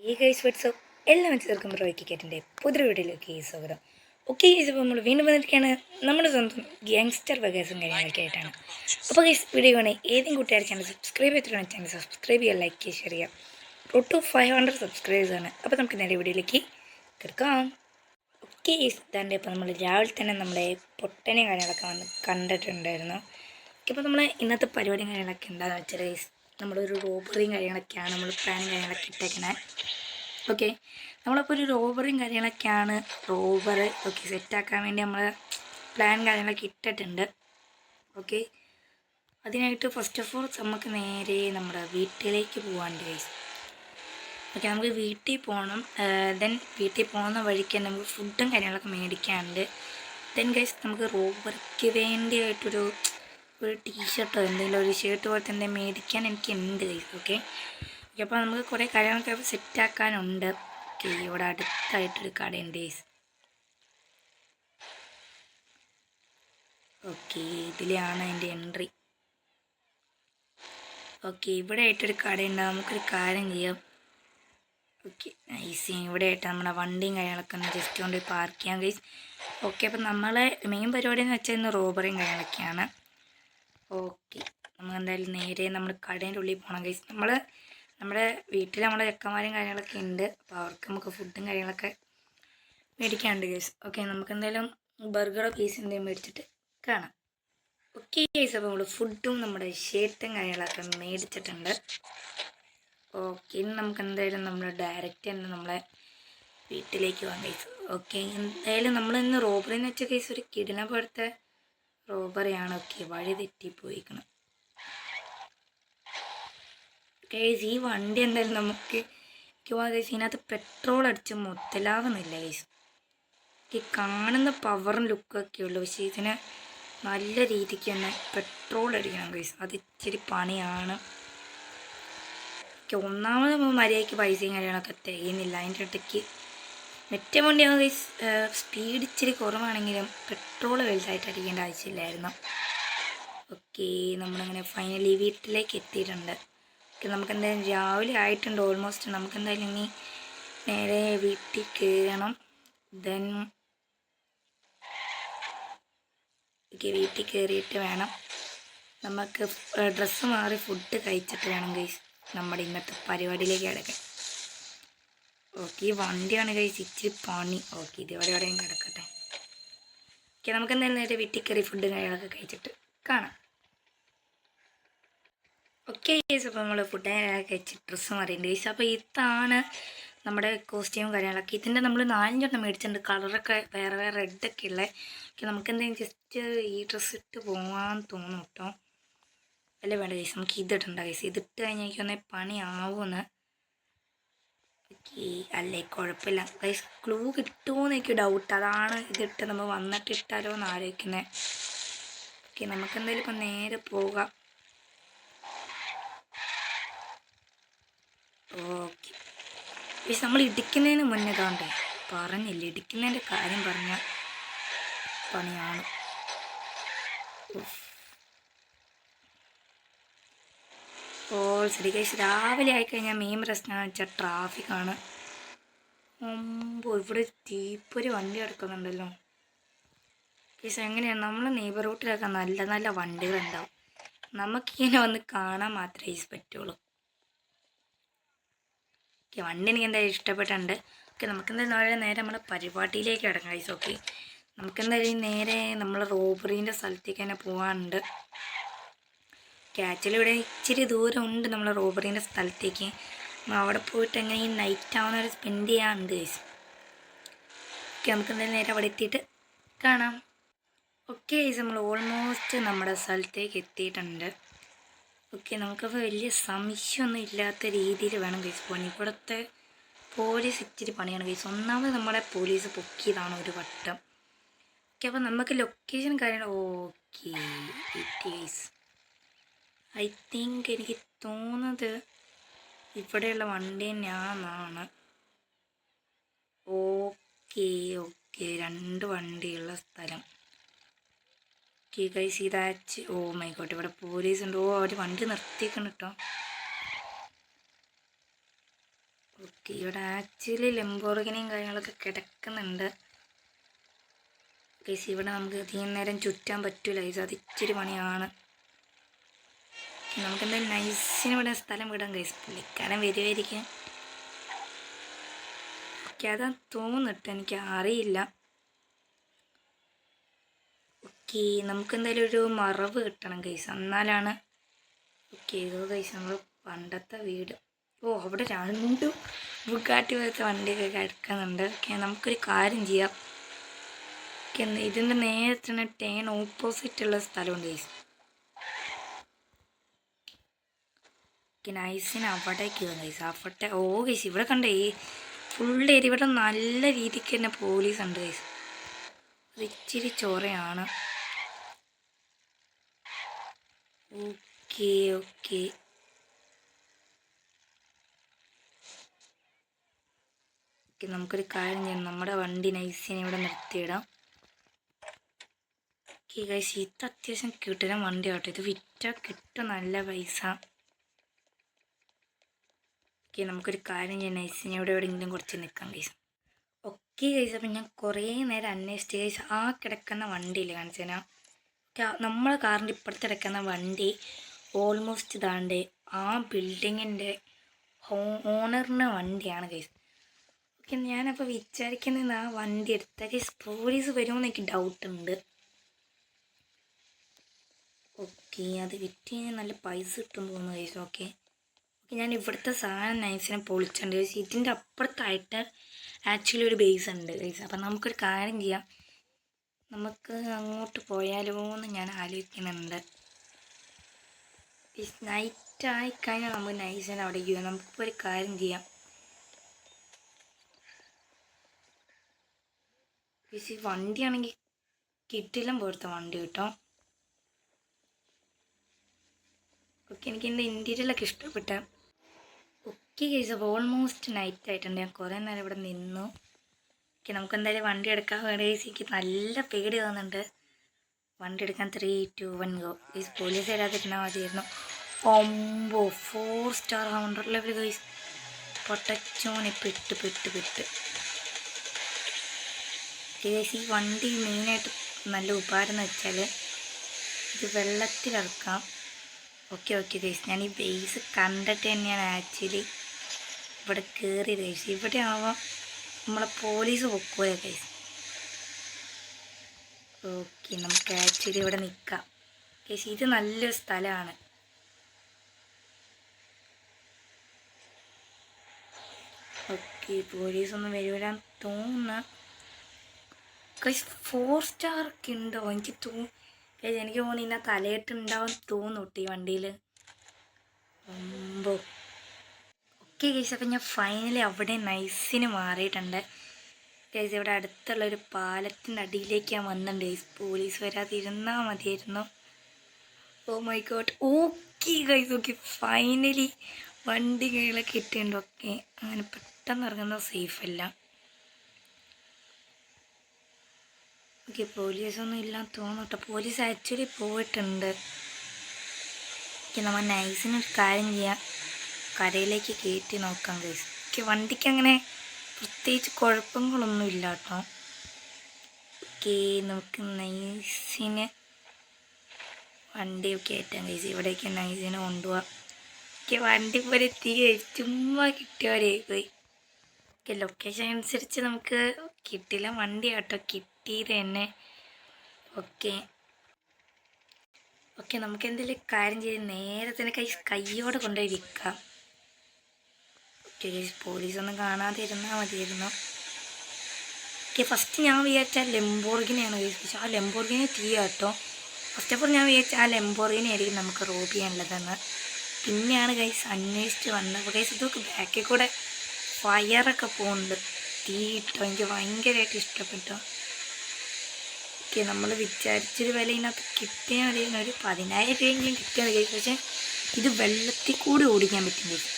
ഈ guys WhatsApp എല്ലാ മനസ്സിലാക്കും റോയ്ക്ക് കേട്ടിൻ്റെ പുതിയ വീഡിയോയിലേക്ക് സ്വാഗതം. ഓക്കെ ഗൈസ്, ഇപ്പോൾ നമ്മൾ വീണ്ടും വന്നിരിക്കുകയാണ് നമ്മുടെ സ്വന്തം ഗ്യാങ്സ്റ്റർ വഗേഴ്സും കാര്യങ്ങളൊക്കെ ആയിട്ടാണ്. അപ്പോൾ ഗൈസ് വീഡിയോ ആണ് ഏതെങ്കിലും കൂട്ടുകാർ ചാനൽ സബ്സ്ക്രൈബ് ചെയ്തിട്ടാണ് ചാനൽ സബ്സ്ക്രൈബ് ചെയ്യുക, ലൈക്ക് ചെയ്യുക, ഷെയർ ചെയ്യുക. റോഡ് ടു 500 സബ്സ്ക്രൈബേഴ്സാണ്. അപ്പോൾ നമുക്ക് നേരെ വീഡിയോയിലേക്ക് കിടക്കാം. ഓക്കെ ഗൈസ്, ഇതാണ്ട് ഇപ്പോൾ നമ്മൾ രാവിലെ തന്നെ നമ്മളെ പൊട്ടനെ കാര്യങ്ങളൊക്കെ വന്ന് കണ്ടിട്ടുണ്ടായിരുന്നു. ഇപ്പോൾ നമ്മൾ ഇന്നത്തെ പരിപാടിയും കാര്യങ്ങളൊക്കെ എന്താണെന്ന് വെച്ചാൽ ഗൈസ്, നമ്മളൊരു റോബറിയും കാര്യങ്ങളൊക്കെയാണ് നമ്മൾ പ്ലാനും കാര്യങ്ങളൊക്കെ ഇട്ടേക്കുന്നത്. ഓക്കെ, നമ്മളപ്പോൾ ഒരു റോബറിയും കാര്യങ്ങളൊക്കെയാണ് ഓക്കെ സെറ്റാക്കാൻ വേണ്ടി നമ്മൾ പ്ലാൻ കാര്യങ്ങളൊക്കെ ഇട്ടിട്ടുണ്ട്. ഓക്കെ, അതിനായിട്ട് ഫസ്റ്റ് ഓഫ് ഓൾ നമുക്ക് നേരെ നമ്മുടെ വീട്ടിലേക്ക് പോകാണ്ട് ഗൈസ്. ഓക്കെ, നമുക്ക് വീട്ടിൽ പോകണം. ദെൻ വീട്ടിൽ പോകുന്ന വഴിക്ക് നമുക്ക് ഫുഡും കാര്യങ്ങളൊക്കെ മേടിക്കാനുണ്ട്. ദെൻ ഗൈസ് നമുക്ക് റോബറിക്ക് വേണ്ടിയായിട്ടൊരു ടീഷർട്ടോ എന്തെങ്കിലും ഒരു ഷർട്ട് പോലത്തെ എന്തെങ്കിലും മേടിക്കാൻ എനിക്കുണ്ട് ഗൈസ്. ഓക്കെ, അപ്പോൾ നമുക്ക് കുറേ കാര്യങ്ങളൊക്കെ സെറ്റാക്കാനുണ്ട്. ഓക്കെ, ഇവിടെ അടുത്തായിട്ടൊരു കടയുണ്ട് ഗൈസ്. ഓക്കെ, ഇതിലാണ് അതിൻ്റെ എൻട്രി. ഓക്കെ, ഇവിടെ ആയിട്ടൊരു കടയുണ്ട്. നമുക്കൊരു കാര്യം ചെയ്യാം. Okay, nice. ഇവിടെ ആയിട്ട് നമ്മുടെ വണ്ടിയും കാര്യങ്ങളൊക്കെ ഒന്ന് ജസ്റ്റ് കൊണ്ട് പാർക്ക് ചെയ്യാം ഗൈസ്. ഓക്കെ, അപ്പം നമ്മളെ മെയിൻ പരിപാടി എന്ന് വെച്ചാൽ ഇന്ന് റോബറിയും കാര്യങ്ങളൊക്കെയാണ്. ഓക്കെ, നമുക്ക് എന്തായാലും നേരെ നമ്മൾ കടേൻ്റെ ഉള്ളിൽ പോകണം ഗൈസ്. നമ്മുടെ വീട്ടിൽ നമ്മുടെ ചെക്കന്മാരും കാര്യങ്ങളൊക്കെ ഉണ്ട്. അപ്പോൾ അവർക്ക് നമുക്ക് ഫുഡും കാര്യങ്ങളൊക്കെ മേടിക്കാനുണ്ട് ഗൈസ്. ഓക്കെ, നമുക്ക് എന്തായാലും ബർഗറോ പീസ് എന്തെങ്കിലും മേടിച്ചിട്ട് കാണാം. ഓക്കെ ഗൈസ്, അപ്പോൾ നമ്മൾ ഫുഡും നമ്മുടെ ഷർട്ടും കാര്യങ്ങളൊക്കെ മേടിച്ചിട്ടുണ്ട്. ഓക്കെ, ഇനി നമുക്ക് എന്തായാലും നമ്മൾ ഡയറക്റ്റ് തന്നെ നമ്മളെ വീട്ടിലേക്ക് പോകാം ഗൈസ്. ഓക്കെ, എന്തായാലും നമ്മളിന്ന് റോബറിന്ന് വെച്ച കേസ് ഒരു കിടിലം പോലത്തെ റോബറിയാണ്. ഓക്കെ, വഴി തെറ്റിപ്പോയിക്കണം കേസ്. ഈ വണ്ടി എന്തായാലും നമുക്ക് കേസ് ഇതിനകത്ത് പെട്രോൾ അടിച്ച് മുതലാകുന്നില്ല കേസ്. ഈ കാണുന്ന പവറും ലുക്കൊക്കെ ഉള്ളു, പക്ഷേ ഇതിന് നല്ല രീതിക്ക് തന്നെ പെട്രോൾ അടിക്കണം കേസ്. അത് ഇച്ചിരി പണിയാണ്. ഒന്നാമത് മര്യാദയ്ക്ക് പൈസയും കാര്യങ്ങളൊക്കെ തികയുന്നില്ല. അതിൻ്റെ ഇടയ്ക്ക് മറ്റേ വണ്ടിയാകുമ്പോൾ കേസ് സ്പീഡ് ഇച്ചിരി കുറവാണെങ്കിലും പെട്രോൾ വലുതായിട്ട് അടിക്കേണ്ട ആവശ്യമില്ലായിരുന്നു. ഓക്കെ, നമ്മളിങ്ങനെ ഫൈനലി വീട്ടിലേക്ക് എത്തിയിട്ടുണ്ട്. ഓക്കെ, നമുക്കെന്തായാലും രാവിലെ ആയിട്ടുണ്ട് ഓൾമോസ്റ്റ്. നമുക്കെന്തായാലും ഇനി നേരെ വീട്ടിൽ കയറണം. ദെൻ ഓക്കെ, വീട്ടിൽ കയറിയിട്ട് വേണം നമുക്ക് ഡ്രസ്സ് മാറി ഫുഡ് കഴിച്ചിട്ട് വേണം ഗൈസ് നമ്മുടെ ഇന്നത്തെ പരിപാടിയിലേക്ക് കിടക്കാൻ. ഓക്കെ, ഈ വണ്ടിയാണ് ഗൈസ് ഇച്ചിരി പണി. ഓക്കെ, ഇത് എവിടെയും കിടക്കട്ടെ. ഓക്കെ, നമുക്കെന്തായാലും നേരെ വീട്ടിൽ കയറി ഫുഡും കാര്യങ്ങളൊക്കെ കഴിച്ചിട്ട് കാണാം. ഓക്കെ ഗൈസ്, അപ്പോൾ നമ്മൾ ഫുഡ് കഴിച്ച് ഡ്രസ്സ് മാറിയിട്ടുണ്ട് ഗൈസ്. അപ്പോൾ ഇതാണ് നമ്മുടെ കോസ്റ്റ്യൂം കാര്യങ്ങളൊക്കെ. ഇതിൻ്റെ നമ്മൾ 4 മേടിച്ചിട്ടുണ്ട്. കളറൊക്കെ വേറെ വേറെ റെഡൊക്കെ ഉള്ളത്. ഓക്കെ, നമുക്കെന്തെങ്കിലും ജസ്റ്റ് ഈ ഡ്രസ്സ് ഇട്ട് പോകാൻ തോന്നും കേട്ടോ. അല്ല വേണ്ട ഗൈസ്, നമുക്ക് ഇതിട്ടുണ്ട് ഗൈസ്. ഇതിട്ട് കഴിഞ്ഞാൽ എനിക്കൊന്നേ പണിയാവുമെന്ന്. ഓക്കെ, അല്ലേ കുഴപ്പമില്ല ഗൈസ്. ക്ലൂ കിട്ടുമോയെന്ന് എനിക്ക് ഡൗട്ട്. അതാണ് ഇതിട്ട് നമ്മൾ വന്നിട്ട് ഇട്ടാലോ എന്ന് ആലോചിക്കുന്നത്. ഓക്കെ, നമുക്കെന്തായാലും ഇപ്പം നേരെ പോകാം. ഓക്കെ ഗൈസ്, നമ്മൾ ഇടിക്കുന്നതിന് മുന്നേ ഇതാണ്ടേ പറഞ്ഞില്ല, ഇടിക്കുന്നതിൻ്റെ കാര്യം പറഞ്ഞാൽ പണിയാണ്. ശരി ഗൈസ്, രാവിലെ ആയിക്കഴിഞ്ഞാൽ മെയിൻ പ്രശ്നമെന്ന് വെച്ചാൽ ട്രാഫിക്കാണ്. ഇവിടെ തീപ്പൊരു വണ്ടി കിടക്കുന്നുണ്ടല്ലോ ഗൈസ്. എങ്ങനെയാണ് നമ്മളെ നെയ്ബർഹുഡിലൊക്കെ നല്ല നല്ല വണ്ടികളുണ്ടാവും. നമുക്കിങ്ങനെ വന്ന് കാണാൻ മാത്രമേ ഗൈസ് പറ്റുള്ളൂ. ഓക്കെ, വണ്ടി എനിക്ക് എന്തായാലും ഇഷ്ടപ്പെട്ടിട്ടുണ്ട്. ഓക്കെ, നമുക്കെന്തായാലും നേരെ നമ്മുടെ പരിപാടിയിലേക്ക് കിടക്കാം ഗൈസ്. ഓക്കെ, നമുക്കെന്തായാലും നേരെ നമ്മൾ റോബറീൻ്റെ സ്ഥലത്തേക്ക് തന്നെ പോകാനുണ്ട്. ആക്ച്വലി ഇവിടെ ഇച്ചിരി ദൂരം ഉണ്ട് നമ്മൾ റോബറീൻ്റെ സ്ഥലത്തേക്ക്. അവിടെ പോയിട്ട് എങ്ങനെ ഈ നൈറ്റ് ആവുന്നവരെ സ്പെൻഡ് ചെയ്യാനുണ്ട് ഗൈസ്. ഓക്കെ, നമുക്കെന്തായാലും നേരെ അവിടെ എത്തിയിട്ട് കാണാം. ഓക്കെ ഗൈസ്, നമ്മൾ ഓൾമോസ്റ്റ് നമ്മുടെ സ്ഥലത്തേക്ക് എത്തിയിട്ടുണ്ട്. ഓക്കെ, നമുക്കപ്പോൾ വലിയ സംശയമൊന്നും ഇല്ലാത്ത രീതിയിൽ വേണം ഗൈസ് പോകാൻ. ഇവിടുത്തെ പോലീസ് ഇച്ചിരി പണിയാണ് ഗൈസ്. ഒന്നാമത് നമ്മുടെ പോലീസ് പൊക്കിയതാണ് ഒരു വട്ടം. ഓക്കെ, അപ്പോൾ നമുക്ക് ലൊക്കേഷൻ കാര്യങ്ങൾ ഓക്കെ ഗൈസ്. ഐ തിങ്ക് എനിക്ക് തോന്നുന്നത് ഇവിടെയുള്ള വണ്ടി തന്നെയാണെന്നാണ്. ഓക്കെ 2 വണ്ടിയുള്ള സ്ഥലം. ഓക്കെ ഗൈസ്, ഇതാച്ച് മൈ ഗോഡ്, ഇവിടെ പോലീസ് ഉണ്ട്. അവർ വണ്ടി നിർത്തിക്കണം കേട്ടോ. ഓക്കെ, ഇവിടെ ആക്ച്വലി ലംബോർഗിനിയും കാര്യങ്ങളൊക്കെ കിടക്കുന്നുണ്ട് ഗൈസ്. ഇവിടെ നമുക്ക് അധികം നേരം ചുറ്റാൻ പറ്റൂല ഗൈസ്, അത് ഇച്ചിരി പണിയാണ്. നമുക്കെന്തായാലും നൈസിന് ഇവിടെ സ്ഥലം വിടാം ഗൈസ്, പുള്ളിക്കാരൻ വരുമായിരിക്കും. ഓക്കെ, അതാ തോന്നിട്ട് എനിക്ക് അറിയില്ല. ഓക്കെ, നമുക്കെന്തായാലും ഒരു മറവ് കിട്ടണം ഗൈസ്, എന്നാലാണ്. ഓക്കെ, ഏതോ ഗൈസ് നമ്മൾ പണ്ടത്തെ വീട്. ഓ, അവിടെ രണ്ടും ബുഗാട്ടി പോലത്തെ വണ്ടിയൊക്കെ കിടക്കുന്നുണ്ട്. ഓക്കെ, നമുക്കൊരു കാര്യം ചെയ്യാം. ഓക്കെ, ഇതിൻ്റെ നേരെ തന്നെ ടേൺ ഓപ്പോസിറ്റുള്ള സ്ഥലമുണ്ട് ഗൈസ്. ഓക്കെ, നൈസിന് അവിടേക്ക് പോകും ഗൈസ്. അവിടെ ഓ ഗൈസ്, ഇവിടെ കണ്ടേ ഈ ഫുൾ ഏരിയ ഇവിടെ നല്ല രീതിക്ക് തന്നെ പോലീസ് ഉണ്ട് ഗൈസ്. അത് ഇച്ചിരി ചോറയാണ്. ഓക്കെ ഓക്കെ ഓക്കെ, നമുക്കൊരു കാര്യം ചെയ്യാം. നമ്മുടെ വണ്ടി നൈസിനെ ഇവിടെ നിർത്തിയിടാം. ഓക്കെ ഗൈസ്, ഇത് അത്യാവശ്യം കിട്ടുന്ന വണ്ടി ആട്ടോ. ഇത് വിറ്റാൽ കിട്ടും നല്ല പൈസ. ഓക്കെ, നമുക്കൊരു കാര്യം ചെയ്യാം. നൈസിനെ ഇവിടെ എവിടെയെങ്കിലും കുറച്ച് നിൽക്കാം ഗൈസ്. ഓക്കെ ഗൈസ്, അപ്പം ഞാൻ കുറേ നേരം അന്വേഷിച്ച് ഗൈസ് ആ കിടക്കുന്ന വണ്ടിയിൽ കാണിച്ചു തരാം. നമ്മളെ കാറിൻ്റെ ഇപ്പുറത്ത് കിടക്കുന്ന വണ്ടി ഓൾമോസ്റ്റ് ഇതാണ്ട് ആ ബിൽഡിങ്ങിൻ്റെ ഓണറിൻ്റെ വണ്ടിയാണ് ഗൈസ്. ഓക്കെ, ഞാനപ്പോൾ വിചാരിക്കുന്നത് ആ വണ്ടി എടുത്ത ഗൈസ് പോലീസ് വരുമെന്ന് എനിക്ക് ഡൗട്ടുണ്ട്. ഓക്കെ, അത് വിറ്റ് കഴിഞ്ഞാൽ നല്ല പൈസ കിട്ടും തോന്നുന്നു ഗൈസ്. ഓക്കെ ഓക്കെ, ഞാൻ ഇവിടുത്തെ സാധനം നൈസിനെ പൊളിച്ചിട്ടുണ്ട് ഗൈസ്. ഇതിൻ്റെ അപ്പുറത്തായിട്ട് ആക്ച്വലി ഒരു ബേസ് ഉണ്ട് ഗൈസ്. അപ്പം നമുക്കൊരു കാര്യം ചെയ്യാം, നമുക്ക് അങ്ങോട്ട് പോയാലോ എന്ന് ഞാൻ ആലോചിക്കുന്നുണ്ട്. നൈറ്റ് ആയിക്കഴിഞ്ഞാൽ നമുക്ക് നൈസിനെ അവിടേക്ക് പോകാം. നമുക്കിപ്പോൾ ഒരു കാര്യം ചെയ്യാം ഗൈസ്, ഈ വണ്ടിയാണെങ്കിൽ കിട്ടിലും പോലത്തെ വണ്ടി കിട്ടും. ഓക്കെ, എനിക്ക് എൻ്റെ ഇൻറ്റീരിയലൊക്കെ ഇഷ്ടപ്പെട്ട. ഓക്കെ ഗൈസ്, അപ്പോൾ ഓൾമോസ്റ്റ് നൈറ്റ് ആയിട്ടുണ്ട്. ഞാൻ കുറേ നേരം ഇവിടെ നിന്നു. ഓക്കെ, നമുക്ക് എന്തായാലും വണ്ടി എടുക്കാൻ വേണ്ടി ഗൈസ് എനിക്ക് നല്ല പേടി തോന്നുന്നുണ്ട്. വണ്ടി എടുക്കാൻ 3, 2, 1 ഗോ. ഗൈസ് പോലീസ് വരാതിരുന്നാൽ മതിയായിരുന്നു. 4 സ്റ്റാർ 100 ലെവൽ ഗൈസ്. പൊട്ടച്ചോനെ പെട്ട് ഗൈസ്, ഈ വണ്ടി മെയിനായിട്ട് നല്ല ഉപകാരം എന്ന് വെച്ചാൽ ഇത് വെള്ളത്തിലിറക്കാം. ഓക്കെ ഗൈസ്, ഞാൻ ഈ ബേസ് കണ്ടിട്ട് തന്നെയാണ് ആക്ച്വലി ഇവിടെ കയറിയത് ഗൈസ്. ഇവിടെ ആവാം നമ്മളെ പോലീസ് പൊക്കൂല ഗൈസ്. ഓക്കെ, നമുക്ക് ആക്ച്വലി ഇവിടെ നിൽക്കാം ഗൈസ്. ഇത് നല്ലൊരു സ്ഥലമാണ്. ഓക്കെ, പോലീസൊന്നും വരൂലാൻ തോന്നുന്ന ഗൈസ്. 4 സ്റ്റാർ ഒക്കെ ഉണ്ടോ എനിക്ക് ഗൈസ്. എനിക്ക് തോന്നുന്നു ഇന്ന തലയിട്ടുണ്ടാവും തോന്നൂട്ടി ഈ വണ്ടിയിൽ. ഓക്കെ ഗൈസ്, അപ്പം ഞാൻ ഫൈനലി അവിടെ നൈസിന് മാറിയിട്ടുണ്ട് ഗൈസ്. ഇവിടെ അടുത്തുള്ളൊരു പാലത്തിൻ്റെ അടിയിലേക്ക് ഞാൻ വന്നിട്ടുണ്ട് ഗൈസ്. പോലീസ് വരാതിരുന്നാൽ മതിയായിരുന്നു. Oh my god. Okay guys, okay finally വണ്ടി കയ്യിലൊക്കെ ഇട്ടുണ്ട്. ഓക്കെ, അങ്ങനെ പെട്ടെന്ന് ഇറങ്ങുന്നത് സേഫല്ല. ഓക്കെ, പോലീസൊന്നും ഇല്ലാന്ന് തോന്നട്ടെ. പോലീസ് ആക്ച്വലി പോയിട്ടുണ്ട്. ഓക്കെ, നമ്മൾ നൈസിനൊരു കാര്യം ചെയ്യാം, കരയിലേക്ക് കയറ്റി നോക്കാം ഗൈസ്. ഓക്കെ, വണ്ടിക്ക് അങ്ങനെ പ്രത്യേകിച്ച് കുഴപ്പങ്ങളൊന്നും ഇല്ല കേട്ടോ. ഓക്കെ, നമുക്ക് നൈസിന് വണ്ടി കയറ്റാം ഗൈസ്. ഇവിടേക്ക് നൈസിനെ കൊണ്ടുപോവാം. ഓക്കെ, വണ്ടി പോലെ എത്തി ചുമ്മാ കിട്ടിയവരെ പോയി. ഓക്കെ, ലൊക്കേഷൻ അനുസരിച്ച് നമുക്ക് കിട്ടില്ല വണ്ടി കേട്ടോ, കിട്ടിയത് തന്നെ. ഓക്കെ നമുക്ക് എന്തെങ്കിലും കാര്യം ചെയ്ത് നേരെ തന്നെ കയ്യോടെ കൊണ്ടുപോയി വിൽക്കാം. ഓക്കെ, പോലീസൊന്നും കാണാതെ ഇരുന്നാൽ മതിയായിരുന്നു. ഓക്കെ, ഫസ്റ്റ് ഞാൻ വിചാരിച്ച ലംബോർഗിനിയാണ് ഗൈസ്. പക്ഷെ ആ ലംബോർഗിനി കേട്ടോ. ഫസ്റ്റ് ഓഫ് ഓൾ ഞാൻ വിചാരിച്ച ആ ലംബോർഗിനി ആയിരിക്കും നമുക്ക് റോബ് ചെയ്യാനുള്ളതെന്ന്. പിന്നെയാണ് ഗൈസ് അന്വേഷിച്ച് വന്നത്. ഗൈസ് ഇതൊക്കെ ബാക്കിൽ കൂടെ ഫയറൊക്കെ പോകുന്നുണ്ട്. തീ ഇട്ടോ, എനിക്ക് ഭയങ്കരമായിട്ട് ഇഷ്ടപ്പെട്ടു. ഓക്കെ, നമ്മൾ വിചാരിച്ചൊരു വില ഇതിനകത്ത് കിട്ടിയാൽ മതി. ഒരു 10,000 രൂപയെങ്കിലും കിട്ടിയാൽ മതി. പക്ഷേ ഇത് വെള്ളത്തിൽ കൂടി ഓടിക്കാൻ പറ്റും ഗൈസ്.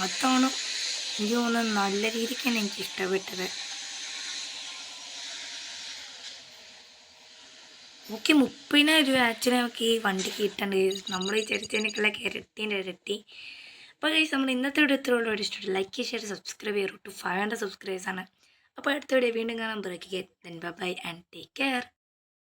അതാണ് എനിക്ക് തോന്നുന്നത് നല്ല രീതിക്കാണ് എനിക്ക് ഇഷ്ടപ്പെട്ടത്. ഓക്കെ, 30,000 രൂപ ആക്ച്വലി നമുക്ക് ഈ വണ്ടിക്ക് കിട്ടേണ്ടത്. നമ്മൾ വിചാരിച്ചതിനേക്കുള്ള ഇരട്ടി. അപ്പോൾ ഗൈസ് നമ്മൾ ഇന്നത്തെ വീഡിയോ ഇത്രയുള്ള വീഡിയോ ഇഷ്ടപ്പെട്ടു ലൈക്ക് ഷെയർ സബ്സ്ക്രൈബ് ചെയ്യുക. ടു 500 സബ്സ്ക്രൈബേഴ്സാണ്. അപ്പോൾ അടുത്ത വീഡിയോ വീണ്ടും കാണാൻ break bye and take care.